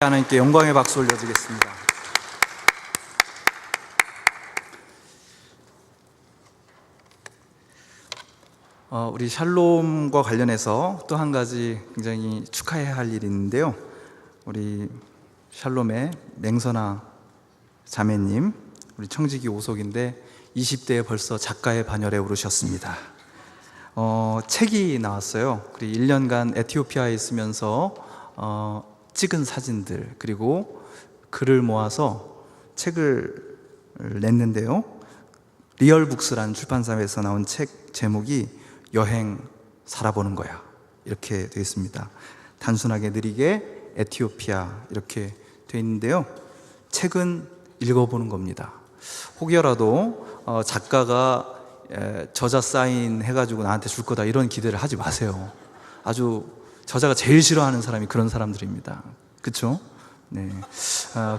하나님께 영광의 박수 올려드리겠습니다. 우리 샬롬과 관련해서 또 한 가지 굉장히 축하해야 할 일이 있는데요. 우리 샬롬의 맹선아 자매님, 우리 청지기 오속인데 20대에 벌써 작가의 반열에 오르셨습니다. 책이 나왔어요. 그리고 1년간 에티오피아에 있으면서 찍은 사진들, 그리고 글을 모아서 책을 냈는데요. 리얼북스라는 출판사에서 나온 책 제목이 여행 살아보는 거야, 이렇게 되어 있습니다. 단순하게 느리게 에티오피아 이렇게 되어 있는데요. 책은 읽어보는 겁니다. 혹여라도 작가가 저자 사인 해가지고 나한테 줄 거다 이런 기대를 하지 마세요. 아주 저자가 제일 싫어하는 사람이 그런 사람들입니다. 그렇죠? 네.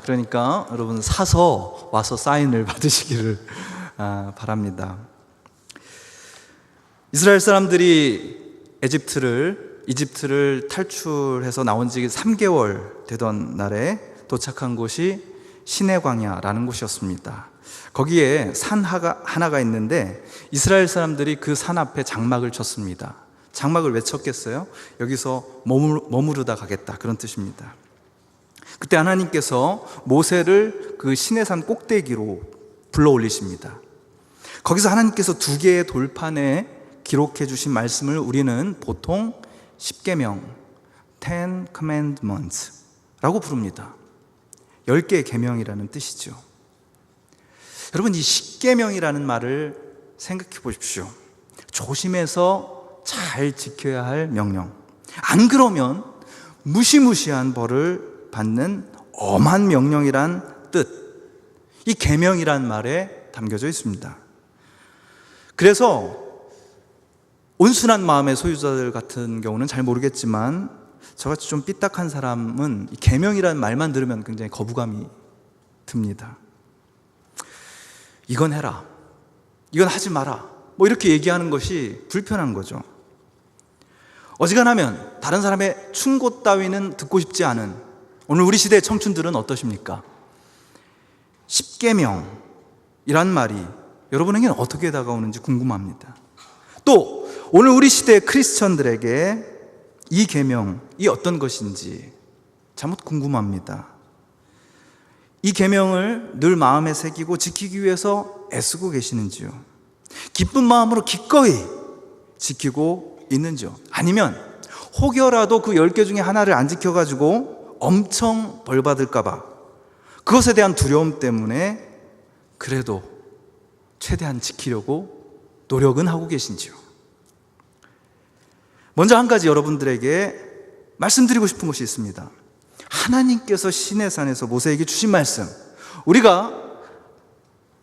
그러니까 여러분 사서 와서 사인을 받으시기를 바랍니다. 이스라엘 사람들이 이집트를 탈출해서 나온 지 3개월 되던 날에 도착한 곳이 시내 광야라는 곳이었습니다. 거기에 산 하나가 있는데 이스라엘 사람들이 그 산 앞에 장막을 쳤습니다. 장막을 왜 쳤겠어요? 여기서 머무르다 가겠다, 그런 뜻입니다. 그때 하나님께서 모세를 그 시내산 꼭대기로 불러 올리십니다. 거기서 하나님께서 2개의 돌판에 기록해 주신 말씀을 우리는 보통 10계명, 10 commandments 라고 부릅니다. 10개의 계명이라는 뜻이죠. 여러분, 이 10계명이라는 말을 생각해 보십시오. 조심해서 잘 지켜야 할 명령, 안 그러면 무시무시한 벌을 받는 엄한 명령이란 뜻, 이 계명이란 말에 담겨져 있습니다. 그래서 온순한 마음의 소유자들 같은 경우는 잘 모르겠지만 저같이 좀 삐딱한 사람은 이 계명이라는 말만 들으면 굉장히 거부감이 듭니다. 이건 해라, 이건 하지 마라, 뭐 이렇게 얘기하는 것이 불편한 거죠. 어지간하면 다른 사람의 충고 따위는 듣고 싶지 않은 오늘 우리 시대의 청춘들은 어떠십니까? 10계명이란 말이 여러분에게는 어떻게 다가오는지 궁금합니다. 또 오늘 우리 시대의 크리스천들에게 이 계명이 어떤 것인지 참 궁금합니다. 이 계명을 늘 마음에 새기고 지키기 위해서 애쓰고 계시는지요? 기쁜 마음으로 기꺼이 지키고 있는지요? 아니면 혹여라도 그 10개 중에 하나를 안 지켜가지고 엄청 벌 받을까봐 그것에 대한 두려움 때문에 그래도 최대한 지키려고 노력은 하고 계신지요? 먼저 한 가지 여러분들에게 말씀드리고 싶은 것이 있습니다. 하나님께서 시내산에서 모세에게 주신 말씀, 우리가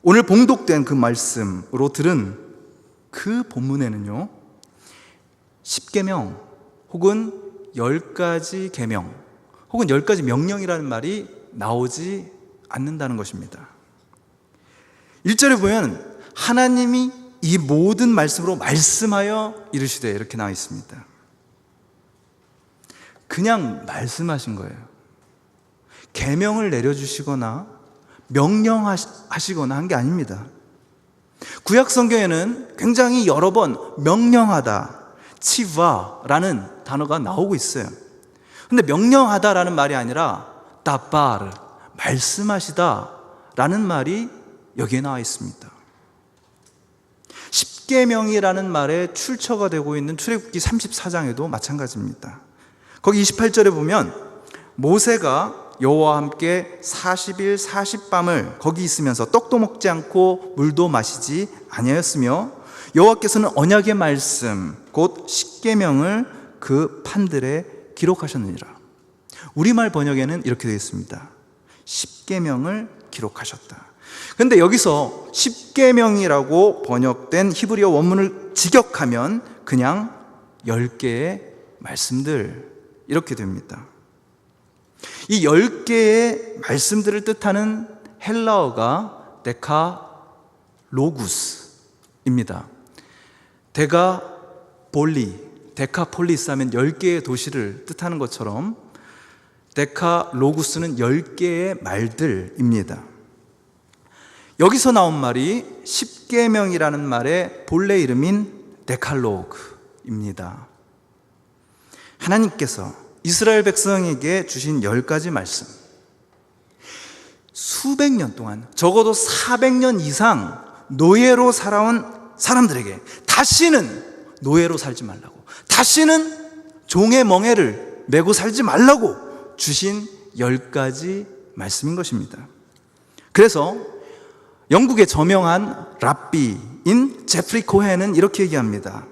오늘 봉독된 그 말씀으로 들은 그 본문에는요, 10계명 혹은 10가지 계명 혹은 10가지 명령이라는 말이 나오지 않는다는 것입니다. 1절에 보면 하나님이 이 모든 말씀으로 말씀하여 이르시되 이렇게 나와 있습니다. 그냥 말씀하신 거예요. 계명을 내려주시거나 명령하시거나 한 게 아닙니다. 구약 성경에는 굉장히 여러 번 명령하다, 치바라는 단어가 나오고 있어요. 근데 명령하다라는 말이 아니라 다바르, 말씀하시다라는 말이 여기에 나와 있습니다. 10계명이라는 말에 출처가 되고 있는 출애굽기 34장에도 마찬가지입니다. 거기 28절에 보면 모세가 여호와와 함께 40일 40밤을 거기 있으면서 떡도 먹지 않고 물도 마시지 아니하였으며 여호와께서는 언약의 말씀 곧 10계명을 그 판들에 기록하셨느니라. 우리말 번역에는 이렇게 되어 있습니다. 10계명을 기록하셨다. 그런데 여기서 10계명이라고 번역된 히브리어 원문을 직역하면 그냥 10개의 말씀들 이렇게 됩니다. 이 10개의 말씀들을 뜻하는 헬라어가 데카로구스입니다. 데카폴리스 하면 10개의 도시를 뜻하는 것처럼 데카로구스는 10개의 말들입니다. 여기서 나온 말이 10계명이라는 말의 본래 이름인 데칼로그입니다. 하나님께서 이스라엘 백성에게 주신 10가지 말씀, 수백 년 동안, 적어도 400년 이상 노예로 살아온 사람들에게 다시는 노예로 살지 말라고, 다시는 종의 멍에를 메고 살지 말라고 주신 10가지 말씀인 것입니다. 그래서 영국의 저명한 랍비인 제프리 코헨은 이렇게 얘기합니다.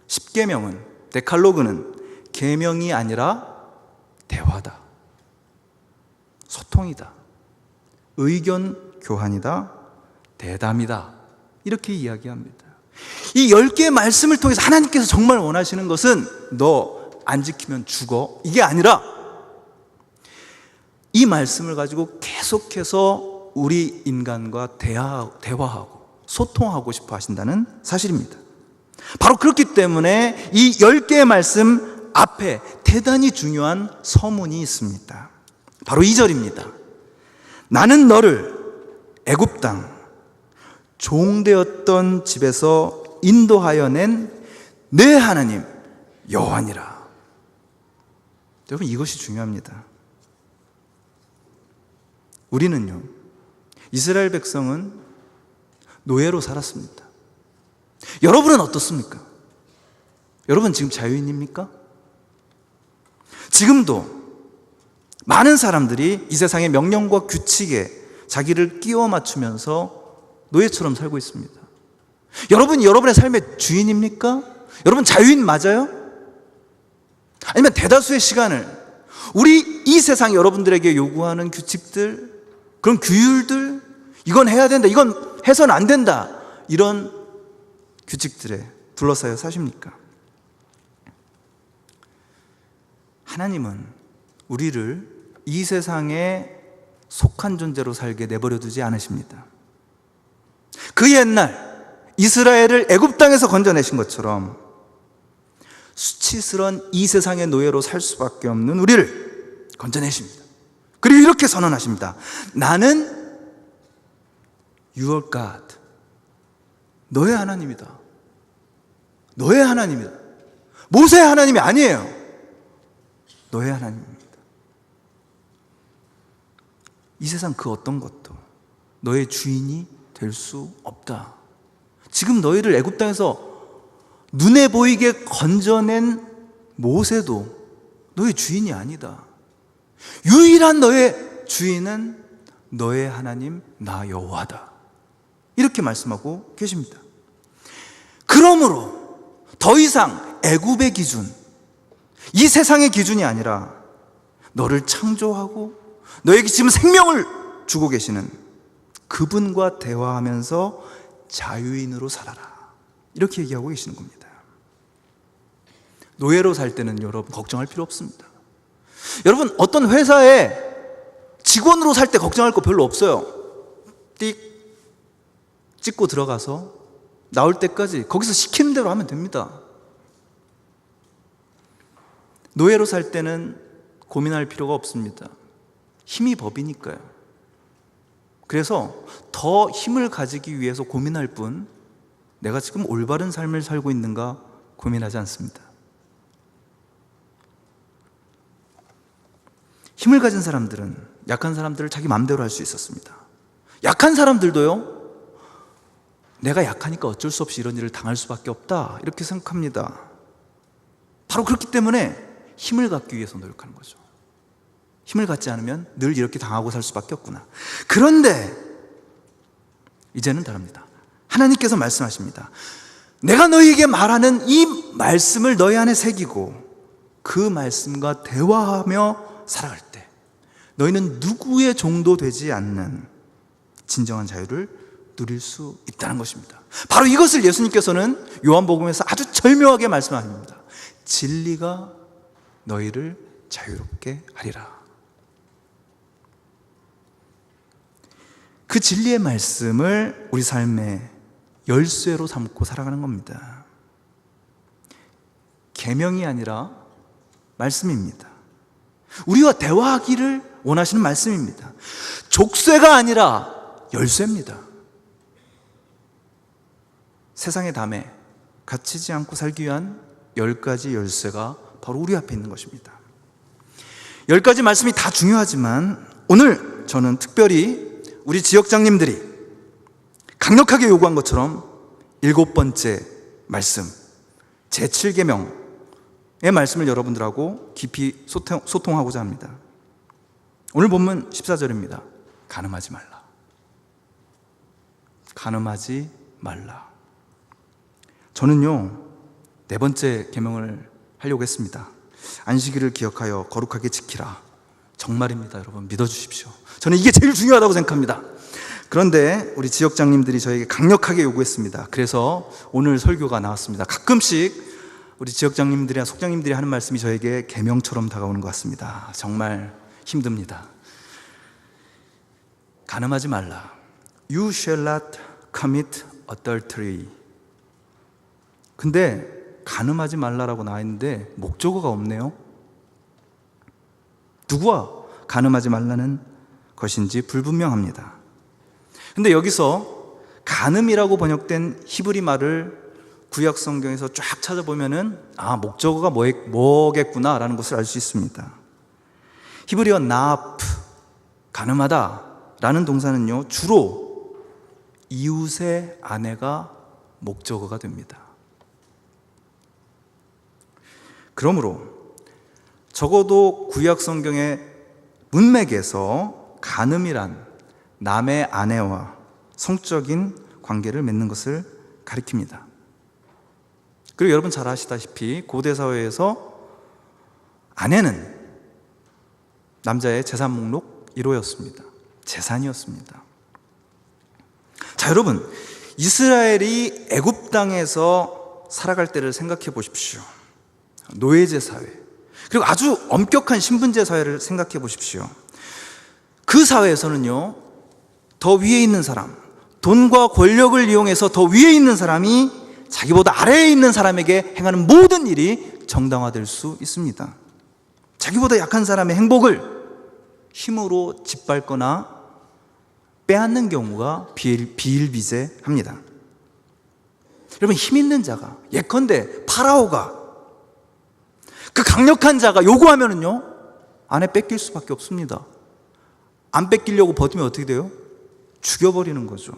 10계명은, 데칼로그는 계명이 아니라 대화다, 소통이다, 의견 교환이다, 대담이다, 이렇게 이야기합니다. 이 10개의 말씀을 통해서 하나님께서 정말 원하시는 것은 너 안 지키면 죽어, 이게 아니라 이 말씀을 가지고 계속해서 우리 인간과 대화하고 소통하고 싶어 하신다는 사실입니다. 바로 그렇기 때문에 이 10개의 말씀 앞에 대단히 중요한 서문이 있습니다. 바로 2절입니다. 나는 너를 애굽 땅 종되었던 집에서 인도하여 낸 내 하나님 여호와니라. 여러분, 이것이 중요합니다. 우리는요, 이스라엘 백성은 노예로 살았습니다. 여러분은 어떻습니까? 여러분 지금 자유인입니까? 지금도 많은 사람들이 이 세상의 명령과 규칙에 자기를 끼워 맞추면서 노예처럼 살고 있습니다. 여러분이 여러분의 삶의 주인입니까? 여러분 자유인 맞아요? 아니면 대다수의 시간을 우리 이 세상 여러분들에게 요구하는 규칙들, 그런 규율들, 이건 해야 된다, 이건 해서는 안 된다, 이런 규칙들에 둘러싸여 사십니까? 하나님은 우리를 이 세상에 속한 존재로 살게 내버려 두지 않으십니다. 그 옛날 이스라엘을 애굽 땅에서 건져내신 것처럼 수치스러운 이 세상의 노예로 살 수밖에 없는 우리를 건져내십니다. 그리고 이렇게 선언하십니다. 나는 Your God, 너의 하나님이다. 너의 하나님이다. 모세의 하나님이 아니에요. 너의 하나님입니다. 이 세상 그 어떤 것도 너의 주인이 될 수 없다. 지금 너희를 애굽 땅에서 눈에 보이게 건져낸 모세도 너의 주인이 아니다. 유일한 너의 주인은 너의 하나님 나 여호와다. 이렇게 말씀하고 계십니다. 그러므로 더 이상 애굽의 기준, 이 세상의 기준이 아니라 너를 창조하고 너에게 지금 생명을 주고 계시는 그분과 대화하면서 자유인으로 살아라, 이렇게 얘기하고 계시는 겁니다. 노예로 살 때는 여러분 걱정할 필요 없습니다. 여러분 어떤 회사에 직원으로 살 때 걱정할 거 별로 없어요. 띡 찍고 들어가서 나올 때까지 거기서 시키는 대로 하면 됩니다. 노예로 살 때는 고민할 필요가 없습니다. 힘이 법이니까요. 그래서 더 힘을 가지기 위해서 고민할 뿐, 내가 지금 올바른 삶을 살고 있는가 고민하지 않습니다. 힘을 가진 사람들은 약한 사람들을 자기 마음대로 할 수 있었습니다. 약한 사람들도요, 내가 약하니까 어쩔 수 없이 이런 일을 당할 수밖에 없다, 이렇게 생각합니다. 바로 그렇기 때문에 힘을 갖기 위해서 노력하는 거죠. 힘을 갖지 않으면 늘 이렇게 당하고 살 수밖에 없구나. 그런데 이제는 다릅니다. 하나님께서 말씀하십니다. 내가 너희에게 말하는 이 말씀을 너희 안에 새기고 그 말씀과 대화하며 살아갈 때 너희는 누구의 종도 되지 않는 진정한 자유를 누릴 수 있다는 것입니다. 바로 이것을 예수님께서는 요한복음에서 아주 절묘하게 말씀하십니다. 진리가 너희를 자유롭게 하리라. 그 진리의 말씀을 우리 삶의 열쇠로 삼고 살아가는 겁니다. 계명이 아니라 말씀입니다. 우리와 대화하기를 원하시는 말씀입니다. 족쇄가 아니라 열쇠입니다. 세상의 담에 갇히지 않고 살기 위한 10가지 열쇠가 바로 우리 앞에 있는 것입니다. 10가지 말씀이 다 중요하지만 오늘 저는 특별히 우리 지역장님들이 강력하게 요구한 것처럼 7번째 말씀, 제7계명의 말씀을 여러분들하고 깊이 소통하고자 합니다. 오늘 본문 14절입니다. 간음하지 말라. 간음하지 말라. 저는요, 4번째 계명을 하려고 했습니다. 안식일을 기억하여 거룩하게 지키라. 정말입니다. 여러분 믿어주십시오. 저는 이게 제일 중요하다고 생각합니다. 그런데 우리 지역장님들이 저에게 강력하게 요구했습니다. 그래서 오늘 설교가 나왔습니다. 가끔씩 우리 지역장님들이나 속장님들이 하는 말씀이 저에게 계명처럼 다가오는 것 같습니다. 정말 힘듭니다. 간음하지 말라. You shall not commit adultery. 근데 간음하지 말라라고 나와 있는데 목적어가 없네요. 누구와 간음하지 말라는 것인지 불분명합니다. 근데 여기서 간음이라고 번역된 히브리 말을 구약 성경에서 쫙 찾아보면은 목적어가 뭐겠구나라는 것을 알 수 있습니다. 히브리어 나프, 간음하다 라는 동사는요, 주로 이웃의 아내가 목적어가 됩니다. 그러므로 적어도 구약 성경의 문맥에서 간음이란 남의 아내와 성적인 관계를 맺는 것을 가리킵니다. 그리고 여러분 잘 아시다시피 고대 사회에서 아내는 남자의 재산 목록 1호였습니다. 재산이었습니다. 자, 여러분, 이스라엘이 애굽 땅에서 살아갈 때를 생각해 보십시오. 노예제 사회, 그리고 아주 엄격한 신분제 사회를 생각해 보십시오. 그 사회에서는요, 더 위에 있는 사람, 돈과 권력을 이용해서 더 위에 있는 사람이 자기보다 아래에 있는 사람에게 행하는 모든 일이 정당화될 수 있습니다. 자기보다 약한 사람의 행복을 힘으로 짓밟거나 빼앗는 경우가 비일비재합니다. 여러분, 힘 있는 자가, 예컨대 파라오가, 그 강력한 자가 요구하면은요, 아내 뺏길 수밖에 없습니다. 안 뺏기려고 버티면 어떻게 돼요? 죽여버리는 거죠.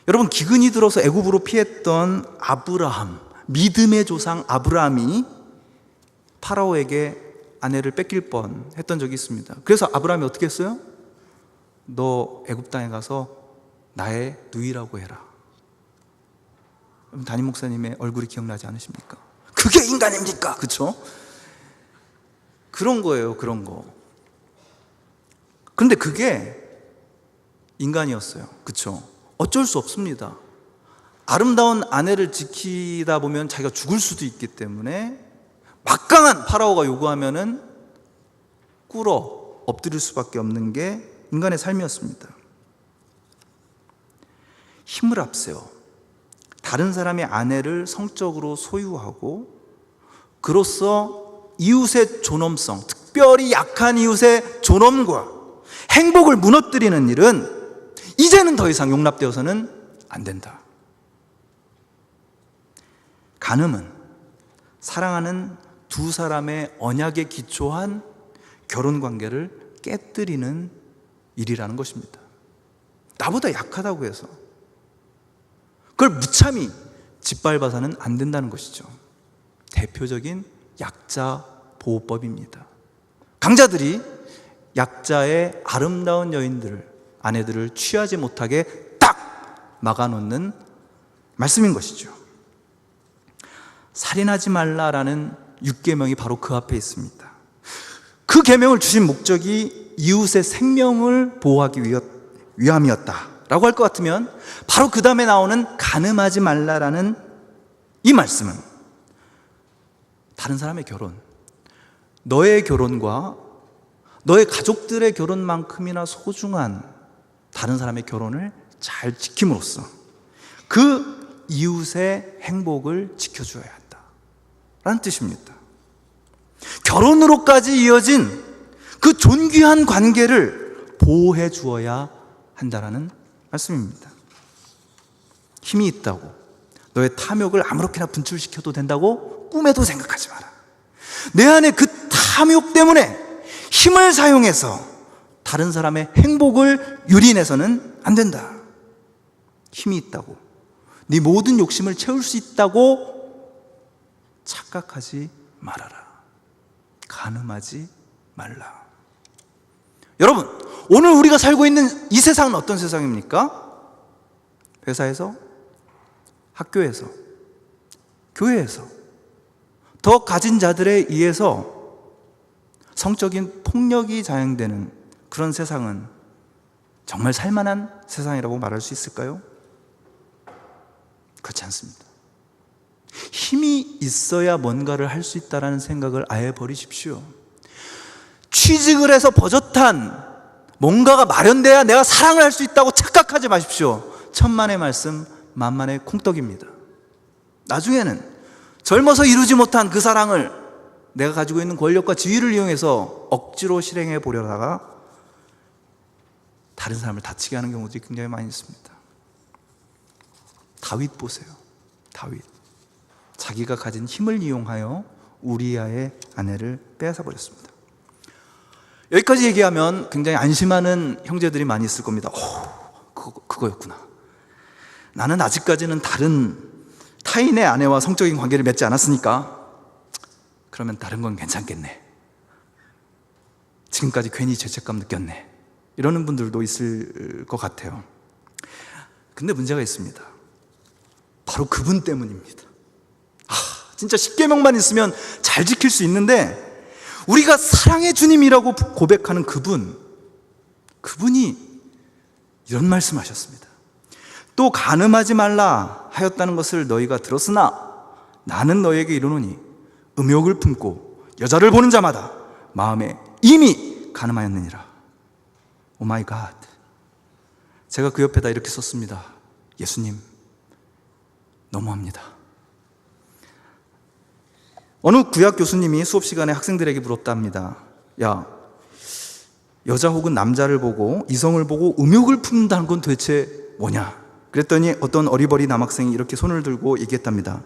여러분, 기근이 들어서 애굽으로 피했던 아브라함, 믿음의 조상 아브라함이 파라오에게 아내를 뺏길 뻔 했던 적이 있습니다. 그래서 아브라함이 어떻게 했어요? 너 애굽 땅에 가서 나의 누이라고 해라. 담임 목사님의 얼굴이 기억나지 않으십니까? 그게 인간입니까? 그렇죠? 그런 거예요, 그런 거. 그런데 그게 인간이었어요. 그렇죠? 어쩔 수 없습니다. 아름다운 아내를 지키다 보면 자기가 죽을 수도 있기 때문에 막강한 파라오가 요구하면은 꿇어 엎드릴 수밖에 없는 게 인간의 삶이었습니다. 힘을 앞세워 다른 사람의 아내를 성적으로 소유하고 그로써 이웃의 존엄성, 특별히 약한 이웃의 존엄과 행복을 무너뜨리는 일은 이제는 더 이상 용납되어서는 안 된다. 간음은 사랑하는 두 사람의 언약에 기초한 결혼관계를 깨뜨리는 일이라는 것입니다. 나보다 약하다고 해서 그걸 무참히 짓밟아서는 안 된다는 것이죠. 대표적인 약자 보호법입니다. 강자들이 약자의 아름다운 여인들을, 아내들을 취하지 못하게 딱 막아놓는 말씀인 것이죠. 살인하지 말라라는 6계명이 바로 그 앞에 있습니다. 그 계명을 주신 목적이 이웃의 생명을 보호하기 위함이었다라고 할 것 같으면 바로 그 다음에 나오는 간음하지 말라라는 이 말씀은 다른 사람의 결혼, 너의 결혼과 너의 가족들의 결혼만큼이나 소중한 다른 사람의 결혼을 잘 지킴으로써 그 이웃의 행복을 지켜줘야 한다라는 뜻입니다. 결혼으로까지 이어진 그 존귀한 관계를 보호해 주어야 한다라는 말씀입니다. 힘이 있다고 너의 탐욕을 아무렇게나 분출시켜도 된다고 꿈에도 생각하지 마라. 내 안에 그 탐욕 때문에 힘을 사용해서 다른 사람의 행복을 유린해서는 안 된다. 힘이 있다고, 네 모든 욕심을 채울 수 있다고 착각하지 말아라. 간음하지 말라. 여러분, 오늘 우리가 살고 있는 이 세상은 어떤 세상입니까? 회사에서, 학교에서, 교회에서 더 가진 자들에 의해서 성적인 폭력이 자행되는 그런 세상은 정말 살만한 세상이라고 말할 수 있을까요? 그렇지 않습니다. 힘이 있어야 뭔가를 할 수 있다는 생각을 아예 버리십시오. 취직을 해서 버젓한 뭔가가 마련돼야 내가 사랑을 할 수 있다고 착각하지 마십시오. 천만의 말씀, 만만의 콩떡입니다. 나중에는 젊어서 이루지 못한 그 사랑을 내가 가지고 있는 권력과 지위를 이용해서 억지로 실행해 보려다가 다른 사람을 다치게 하는 경우들이 굉장히 많이 있습니다. 다윗 보세요. 다윗, 자기가 가진 힘을 이용하여 우리아의 아내를 빼앗아 버렸습니다. 여기까지 얘기하면 굉장히 안심하는 형제들이 많이 있을 겁니다. 그거였구나. 나는 아직까지는 다른 타인의 아내와 성적인 관계를 맺지 않았으니까 그러면 다른 건 괜찮겠네. 지금까지 괜히 죄책감 느꼈네. 이러는 분들도 있을 것 같아요. 근데 문제가 있습니다. 바로 그분 때문입니다. 진짜 10계명만 있으면 잘 지킬 수 있는데 우리가 사랑의 주님이라고 고백하는 그분이 이런 말씀하셨습니다. 또 간음하지 말라 하였다는 것을 너희가 들었으나 나는 너희에게 이르노니 음욕을 품고 여자를 보는 자마다 마음에 이미 간음하였느니라. 오 마이 갓. 제가 그 옆에다 이렇게 썼습니다. 예수님, 너무합니다. 어느 구약 교수님이 수업 시간에 학생들에게 물었답니다. 야, 여자 혹은 남자를 보고, 이성을 보고 음욕을 품는다는 건 도대체 뭐냐? 그랬더니 어떤 어리버리 남학생이 이렇게 손을 들고 얘기했답니다.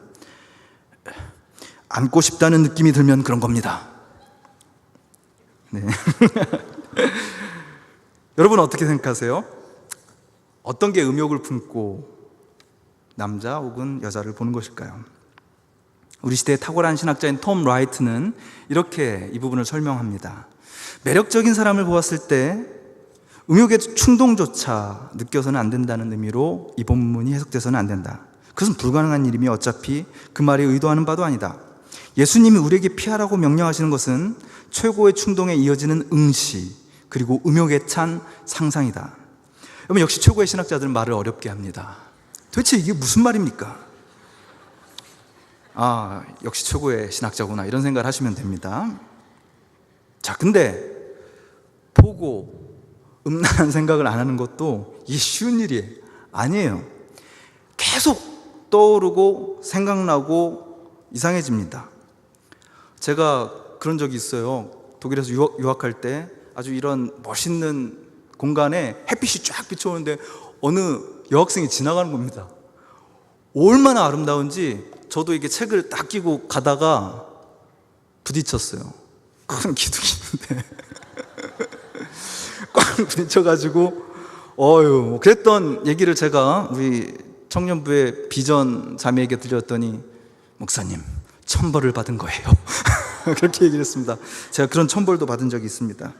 안고 싶다는 느낌이 들면 그런 겁니다. 네. 여러분 어떻게 생각하세요? 어떤 게 음욕을 품고 남자 혹은 여자를 보는 것일까요? 우리 시대의 탁월한 신학자인 톰 라이트는 이렇게 이 부분을 설명합니다. 매력적인 사람을 보았을 때 음욕의 충동조차 느껴서는 안 된다는 의미로 이 본문이 해석돼서는 안 된다. 그것은 불가능한 일이며 어차피 그 말이 의도하는 바도 아니다. 예수님이 우리에게 피하라고 명령하시는 것은 최고의 충동에 이어지는 응시, 그리고 음욕에 찬 상상이다. 여러분, 역시 최고의 신학자들은 말을 어렵게 합니다. 도대체 이게 무슨 말입니까? 역시 최고의 신학자구나, 이런 생각을 하시면 됩니다. 자, 근데 보고 음란한 생각을 안 하는 것도 이게 쉬운 일이 아니에요. 계속 떠오르고 생각나고 이상해집니다. 제가 그런 적이 있어요. 독일에서 유학할 때 아주 이런 멋있는 공간에 햇빛이 쫙 비춰오는데 어느 여학생이 지나가는 겁니다. 얼마나 아름다운지 저도 이게 책을 딱 끼고 가다가 부딪혔어요. 큰 기둥인데 꽉 부딪혀가지고 그랬던 얘기를 제가 우리 청년부의 비전 자매에게 들렸더니, 목사님, 천벌을 받은 거예요. 그렇게 얘기를 했습니다. 제가 그런 천벌도 받은 적이 있습니다.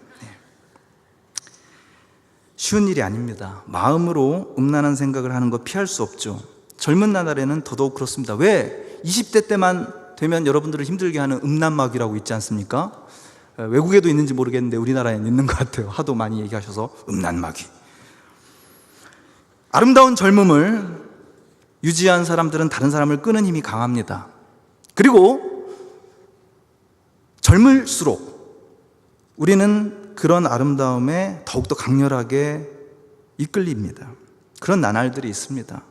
쉬운 일이 아닙니다. 마음으로 음란한 생각을 하는 거 피할 수 없죠. 젊은 나날에는 더더욱 그렇습니다. 왜 20대 때만 되면 여러분들을 힘들게 하는 음란마귀라고 있지 않습니까? 외국에도 있는지 모르겠는데 우리나라에는 있는 것 같아요. 하도 많이 얘기하셔서. 음란마귀. 아름다운 젊음을 유지한 사람들은 다른 사람을 끄는 힘이 강합니다. 그리고 젊을수록 우리는 그런 아름다움에 더욱더 강렬하게 이끌립니다. 그런 나날들이 있습니다.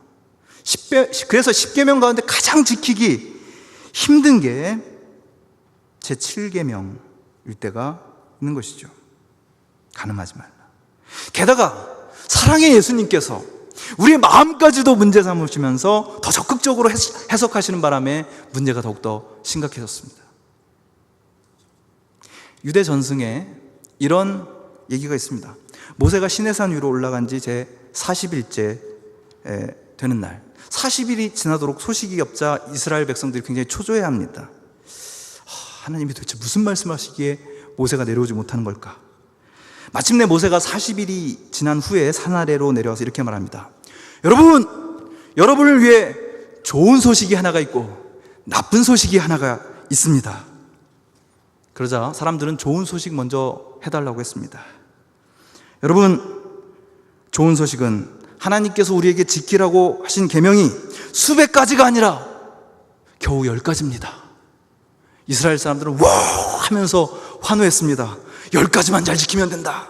그래서 10계명 가운데 가장 지키기 힘든 게 제7계명 때가 있는 것이죠. 가늠하지 말라. 게다가 사랑의 예수님께서 우리의 마음까지도 문제 삼으시면서 더 적극적으로 해석하시는 바람에 문제가 더욱더 심각해졌습니다. 유대 전승에 이런 얘기가 있습니다. 모세가 시내산 위로 올라간 지 제 40일째 되는 날, 40일이 지나도록 소식이 없자 이스라엘 백성들이 굉장히 초조해합니다. 하나님이 도대체 무슨 말씀하시기에 모세가 내려오지 못하는 걸까? 마침내 모세가 40일이 지난 후에 산 아래로 내려와서 이렇게 말합니다. 여러분을 위해 좋은 소식이 하나가 있고 나쁜 소식이 하나가 있습니다. 그러자 사람들은 좋은 소식 먼저 해달라고 했습니다. 여러분, 좋은 소식은 하나님께서 우리에게 지키라고 하신 계명이 수백 가지가 아니라 겨우 10가지입니다. 이스라엘 사람들은 와 하면서 환호했습니다. 10가지만 잘 지키면 된다.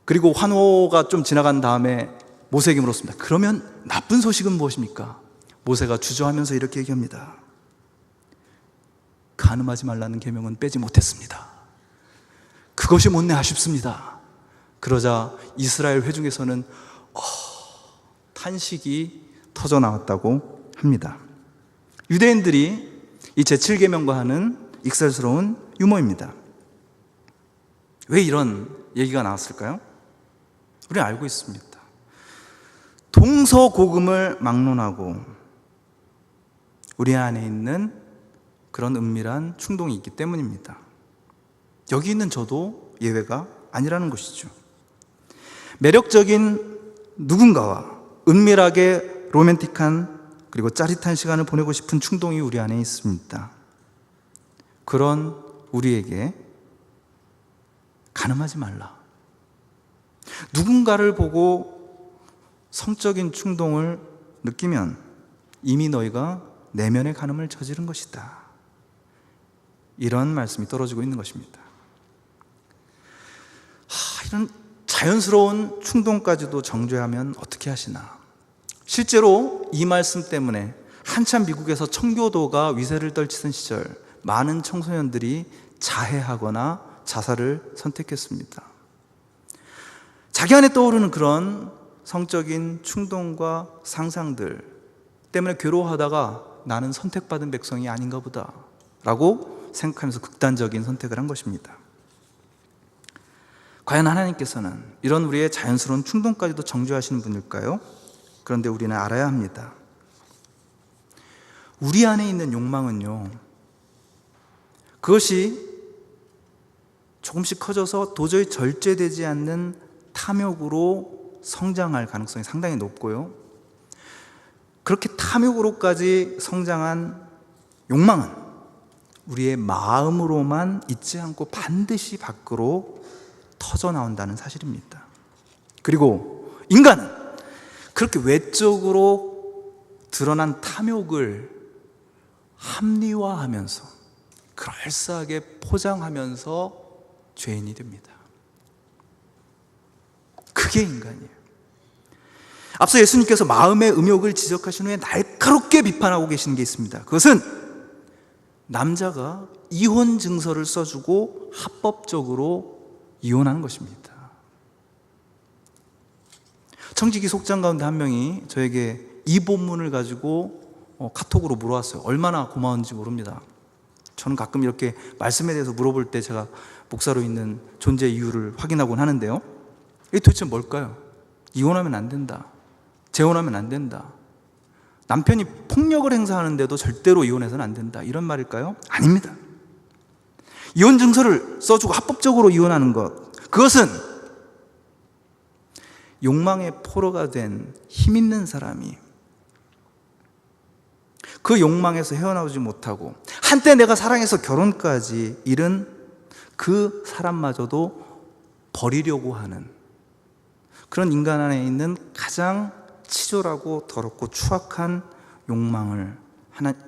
그리고 환호가 좀 지나간 다음에 모세에게 물었습니다. 그러면 나쁜 소식은 무엇입니까? 모세가 주저하면서 이렇게 얘기합니다. 간음하지 말라는 계명은 빼지 못했습니다. 그것이 못내 아쉽습니다. 그러자 이스라엘 회중에서는 탄식이 터져 나왔다고 합니다. 유대인들이 이 제7계명과 하는 익살스러운 유머입니다. 왜 이런 얘기가 나왔을까요? 우리는 알고 있습니다. 동서고금을 막론하고 우리 안에 있는 그런 은밀한 충동이 있기 때문입니다. 여기 있는 저도 예외가 아니라는 것이죠. 매력적인 누군가와 은밀하게 로맨틱한 그리고 짜릿한 시간을 보내고 싶은 충동이 우리 안에 있습니다. 그런 우리에게 간음하지 말라. 누군가를 보고 성적인 충동을 느끼면 이미 너희가 내면의 간음을 저지른 것이다. 이런 말씀이 떨어지고 있는 것입니다. 이런 자연스러운 충동까지도 정죄하면 어떻게 하시나? 실제로 이 말씀 때문에 한참 미국에서 청교도가 위세를 떨치던 시절 많은 청소년들이 자해하거나 자살을 선택했습니다. 자기 안에 떠오르는 그런 성적인 충동과 상상들 때문에 괴로워하다가 나는 선택받은 백성이 아닌가 보다 라고 생각하면서 극단적인 선택을 한 것입니다. 과연 하나님께서는 이런 우리의 자연스러운 충동까지도 정죄하시는 분일까요? 그런데 우리는 알아야 합니다. 우리 안에 있는 욕망은요, 그것이 조금씩 커져서 도저히 절제되지 않는 탐욕으로 성장할 가능성이 상당히 높고요, 그렇게 탐욕으로까지 성장한 욕망은 우리의 마음으로만 있지 않고 반드시 밖으로 터져 나온다는 사실입니다. 그리고 인간은 그렇게 외적으로 드러난 탐욕을 합리화하면서 그럴싸하게 포장하면서 죄인이 됩니다. 그게 인간이에요. 앞서 예수님께서 마음의 음욕을 지적하신 후에 날카롭게 비판하고 계시는 게 있습니다. 그것은 남자가 이혼 증서를 써주고 합법적으로 이혼하는 것입니다. 청지기 속장 가운데 한 명이 저에게 이 본문을 가지고 카톡으로 물어왔어요. 얼마나 고마운지 모릅니다. 저는 가끔 이렇게 말씀에 대해서 물어볼 때 제가 목사로 있는 존재 이유를 확인하곤 하는데요, 이게 도대체 뭘까요? 이혼하면 안 된다, 재혼하면 안 된다, 남편이 폭력을 행사하는데도 절대로 이혼해서는 안 된다, 이런 말일까요? 아닙니다. 이혼 증서를 써주고 합법적으로 이혼하는 것, 그것은 욕망의 포로가 된 힘 있는 사람이 그 욕망에서 헤어나오지 못하고 한때 내가 사랑해서 결혼까지 이른 그 사람마저도 버리려고 하는 그런 인간 안에 있는 가장 치졸하고 더럽고 추악한 욕망을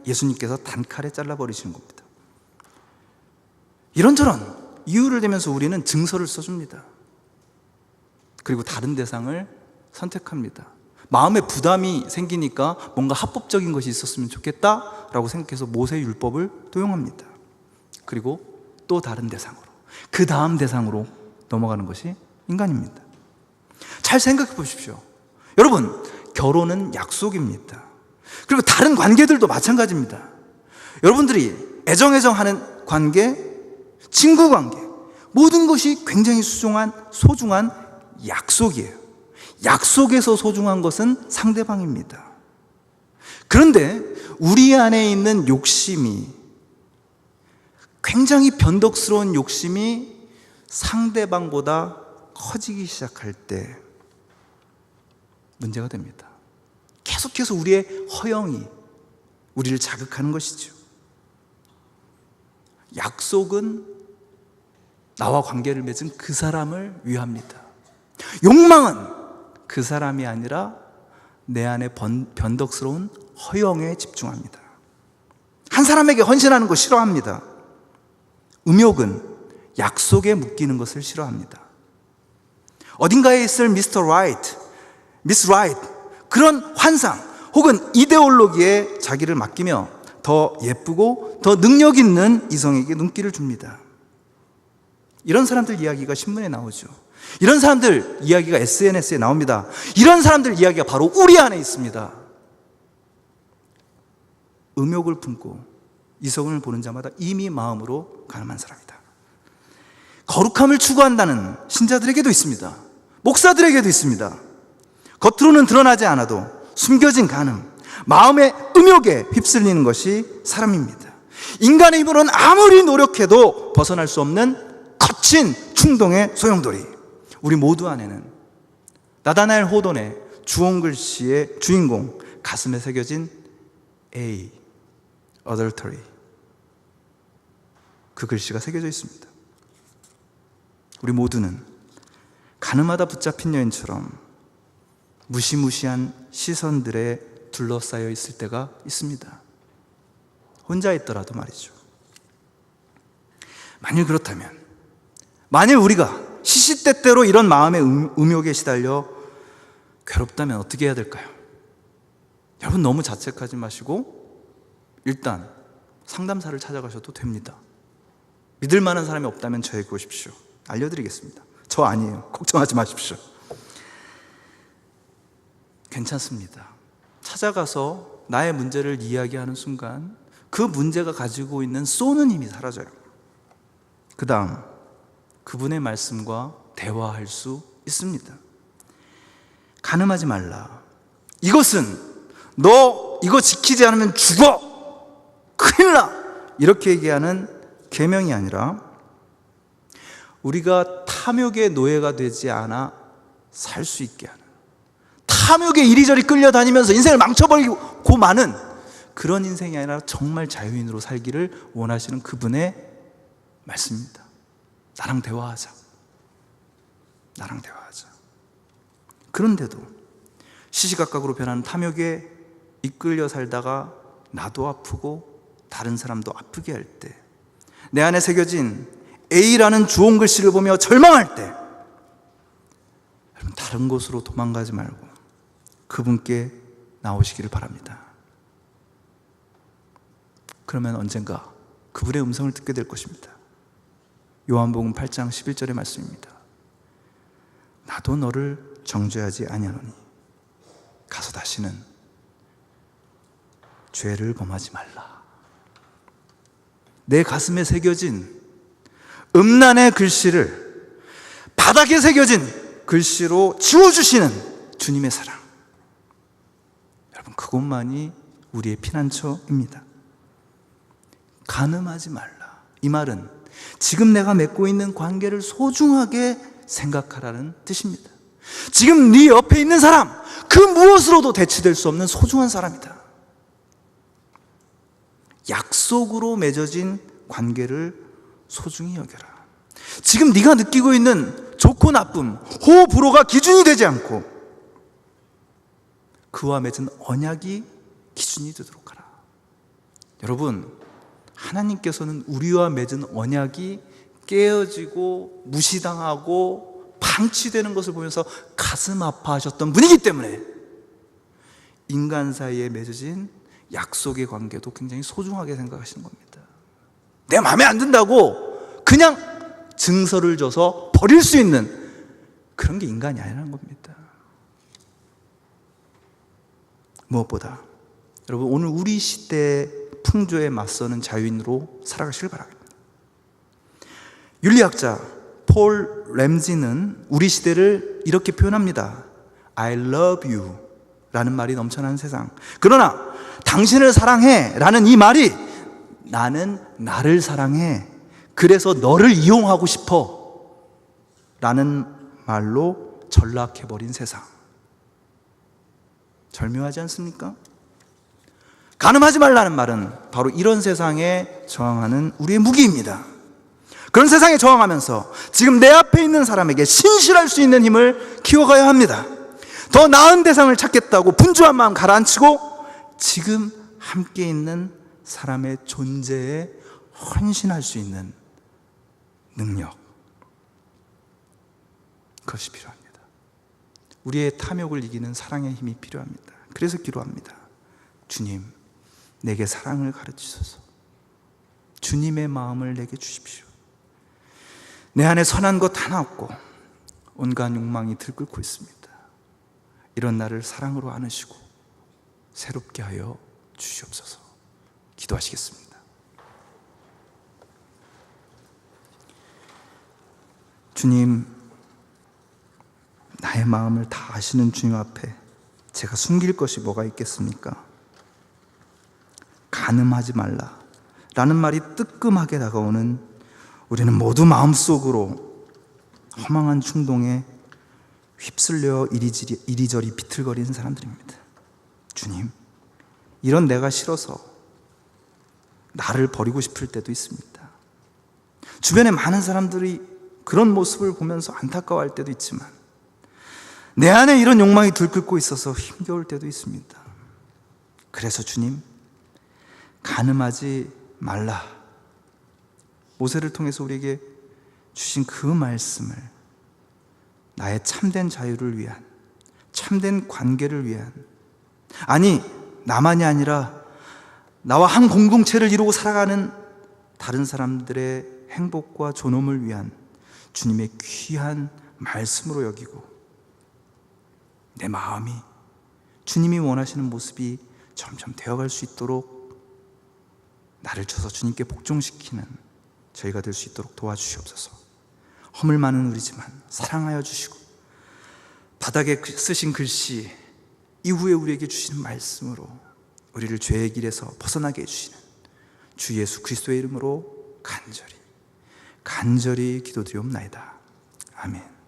예수님께서 단칼에 잘라버리시는 겁니다. 이런저런 이유를 대면서 우리는 증서를 써줍니다. 그리고 다른 대상을 선택합니다. 마음에 부담이 생기니까 뭔가 합법적인 것이 있었으면 좋겠다라고 생각해서 모세의 율법을 도용합니다. 그리고 또 다른 대상으로, 그 다음 대상으로 넘어가는 것이 인간입니다. 잘 생각해 보십시오. 여러분, 결혼은 약속입니다. 그리고 다른 관계들도 마찬가지입니다. 여러분들이 애정하는 관계, 친구 관계, 모든 것이 굉장히 소중한 약속이에요. 약속에서 소중한 것은 상대방입니다. 그런데 우리 안에 있는 욕심이, 굉장히 변덕스러운 욕심이 상대방보다 커지기 시작할 때 문제가 됩니다. 계속해서 우리의 허영이 우리를 자극하는 것이죠. 약속은 나와 관계를 맺은 그 사람을 위합니다. 욕망은 그 사람이 아니라 내 안에 변덕스러운 허영에 집중합니다. 한 사람에게 헌신하는 거 싫어합니다. 음욕은 약속에 묶이는 것을 싫어합니다. 어딘가에 있을 미스터 라이트, 미스 라이트, 그런 환상 혹은 이데올로기에 자기를 맡기며 더 예쁘고 더 능력 있는 이성에게 눈길을 줍니다. 이런 사람들 이야기가 신문에 나오죠. 이런 사람들 이야기가 SNS에 나옵니다. 이런 사람들 이야기가 바로 우리 안에 있습니다. 음욕을 품고 이성을 보는 자마다 이미 마음으로 가늠한 사람이다. 거룩함을 추구한다는 신자들에게도 있습니다. 목사들에게도 있습니다. 겉으로는 드러나지 않아도 숨겨진 간음, 마음의 음욕에 휩쓸리는 것이 사람입니다. 인간의 힘으로는 아무리 노력해도 벗어날 수 없는 거친 충동의 소용돌이. 우리 모두 안에는 나다나엘 호돈의 주홍글씨의 주인공 가슴에 새겨진 A, adultery, 그 글씨가 새겨져 있습니다. 우리 모두는 가늠하다 붙잡힌 여인처럼 무시무시한 시선들에 둘러싸여 있을 때가 있습니다. 혼자 있더라도 말이죠. 만일 그렇다면, 만일 우리가 시시때때로 이런 마음의 음욕에 시달려 괴롭다면 어떻게 해야 될까요? 여러분, 너무 자책하지 마시고 일단 상담사를 찾아가셔도 됩니다. 믿을 만한 사람이 없다면 저에게 오십시오. 알려드리겠습니다. 저 아니에요. 걱정하지 마십시오. 괜찮습니다. 찾아가서 나의 문제를 이야기하는 순간 그 문제가 가지고 있는 쏘는 힘이 사라져요. 그 다음 그분의 말씀과 대화할 수 있습니다. 간음하지 말라. 이것은 너 이거 지키지 않으면 죽어! 큰일 나! 이렇게 얘기하는 계명이 아니라 우리가 탐욕의 노예가 되지 않아 살 수 있게 하는, 탐욕에 이리저리 끌려다니면서 인생을 망쳐버리고 마는 그런 인생이 아니라 정말 자유인으로 살기를 원하시는 그분의 말씀입니다. 나랑 대화하자. 나랑 대화하자. 그런데도 시시각각으로 변하는 탐욕에 이끌려 살다가 나도 아프고 다른 사람도 아프게 할 때, 내 안에 새겨진 A라는 주홍 글씨를 보며 절망할 때, 여러분, 다른 곳으로 도망가지 말고 그분께 나오시기를 바랍니다. 그러면 언젠가 그분의 음성을 듣게 될 것입니다. 요한복음 8장 11절의 말씀입니다. 나도 너를 정죄하지 아니하노니 가서 다시는 죄를 범하지 말라. 내 가슴에 새겨진 음란의 글씨를 바닥에 새겨진 글씨로 지워주시는 주님의 사랑, 여러분, 그것만이 우리의 피난처입니다. 간음하지 말라. 이 말은 지금 내가 맺고 있는 관계를 소중하게 생각하라는 뜻입니다. 지금 네 옆에 있는 사람, 그 무엇으로도 대치될 수 없는 소중한 사람이다. 약속으로 맺어진 관계를 소중히 여겨라. 지금 네가 느끼고 있는 좋고 나쁨, 호불호가 기준이 되지 않고 그와 맺은 언약이 기준이 되도록 하라. 여러분, 하나님께서는 우리와 맺은 언약이 깨어지고 무시당하고 방치되는 것을 보면서 가슴 아파하셨던 분이기 때문에 인간 사이에 맺어진 약속의 관계도 굉장히 소중하게 생각하시는 겁니다. 내 마음에 안 든다고 그냥 증서를 줘서 버릴 수 있는 그런 게 인간이 아니라는 겁니다. 무엇보다 여러분, 오늘 우리 시대의 풍조에 맞서는 자유인으로 살아가시길 바랍니다. 윤리학자 폴 램지는 우리 시대를 이렇게 표현합니다. I love you 라는 말이 넘쳐나는 세상. 그러나 당신을 사랑해 라는 이 말이 나는 나를 사랑해, 그래서 너를 이용하고 싶어 라는 말로 전락해버린 세상. 절묘하지 않습니까? 간음하지 말라는 말은 바로 이런 세상에 저항하는 우리의 무기입니다. 그런 세상에 저항하면서 지금 내 앞에 있는 사람에게 신실할 수 있는 힘을 키워가야 합니다. 더 나은 대상을 찾겠다고 분주한 마음 가라앉히고 지금 함께 있는 사람의 존재에 헌신할 수 있는 능력, 그것이 필요합니다. 우리의 탐욕을 이기는 사랑의 힘이 필요합니다. 그래서 기도합니다. 주님, 내게 사랑을 가르치소서. 주님의 마음을 내게 주십시오. 내 안에 선한 것 하나 없고 온갖 욕망이 들끓고 있습니다. 이런 나를 사랑으로 안으시고 새롭게 하여 주시옵소서. 기도하시겠습니다. 주님, 나의 마음을 다 아시는 주님 앞에 제가 숨길 것이 뭐가 있겠습니까? 간음하지 말라 라는 말이 뜨끔하게 다가오는 우리는 모두 마음속으로 허망한 충동에 휩쓸려 이리저리 비틀거리는 사람들입니다. 주님, 이런 내가 싫어서 나를 버리고 싶을 때도 있습니다. 주변에 많은 사람들이 그런 모습을 보면서 안타까워할 때도 있지만 내 안에 이런 욕망이 들끓고 있어서 힘겨울 때도 있습니다. 그래서 주님, 간음하지 말라, 모세를 통해서 우리에게 주신 그 말씀을 나의 참된 자유를 위한, 참된 관계를 위한, 아니 나만이 아니라 나와 한 공동체를 이루고 살아가는 다른 사람들의 행복과 존엄을 위한 주님의 귀한 말씀으로 여기고 내 마음이 주님이 원하시는 모습이 점점 되어갈 수 있도록 나를 쳐서 주님께 복종시키는 저희가 될 수 있도록 도와주시옵소서. 허물 많은 우리지만 사랑하여 주시고 바닥에 쓰신 글씨 이후에 우리에게 주시는 말씀으로 우리를 죄의 길에서 벗어나게 해주시는 주 예수 그리스도의 이름으로 간절히 기도드리옵나이다. 아멘.